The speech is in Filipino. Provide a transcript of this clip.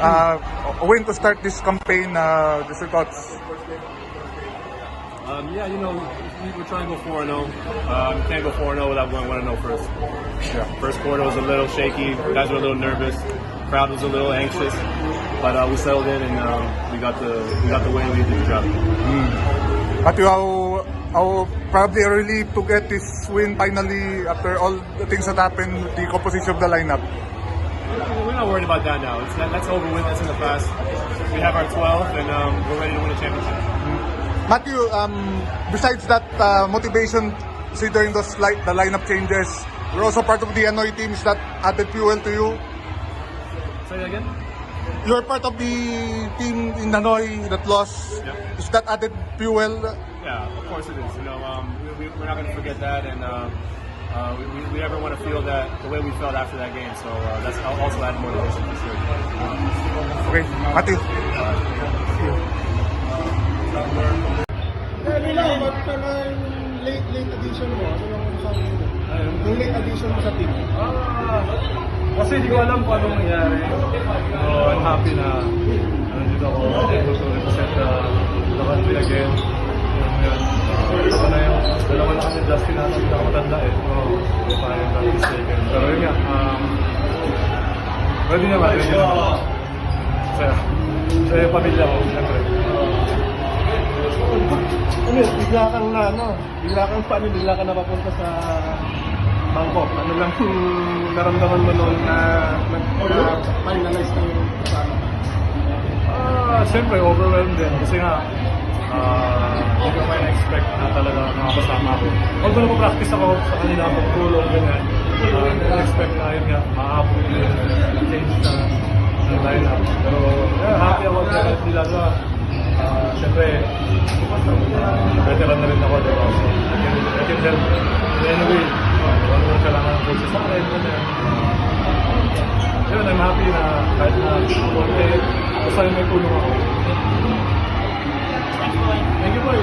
A win to start this campaign, just your thoughts. Yeah, you know, we're trying to go 4-0. Can't go 4-0 without going 1-0 first. Yeah. First quarter was a little shaky. Guys were a little nervous. Crowd was a little anxious, but we settled in and we got the win. We did the job. At how probably early to get this win finally after all the things that happened, the composition of the lineup. We're not worried about that now. That's over with. That's in the past. We have our 12th, and we're ready to win a championship. Matthew, besides that motivation considering the lineup changes, you're also part of the Hanoi team. Is that added fuel to you? Say that again? You're part of the team in Hanoi that lost. Yeah. Is that added fuel? Yeah, of course it is. You know, we're not going to forget that, and we never want to feel that the way we felt after that game. So that's also added motivation for sure. Okay, Matthew. Nila, ba't ka na yung late addition mo? Ano yung sabi mo? Yung late addition mo sa team? Kasi hindi ko alam kung anong nangyari. So, I'm happy na nandito ako able to represent the country again. Saka na yung dalawa na kami Justin natin na matanda eh. So, if I am not mistaken. Pero yun nga, pwede naman. Sa yung pamilya ko, siyempre. Bigla kang bigla kang napapunta sa Bangkok. Ano lang yung naramdaman mo noon na finalize ng kasama? Siyempre, overwhelmed din. Kasi nga, hindi ko pa na-expect na talaga makakasama ako. Although napapractice ako sa kanila akong tulong, ganyan. Hindi na-expect na yun nga, maaabot yung change na lineup. Pero happy ako dahil nila na siyempre, veteran na rin ako, diba? So, I can help in any way. Wala mo kailangan ng coaches sa akin, ganyan. Yun, I'm happy na kahit na konti, basta yung may tulong ako. Thank you, boy.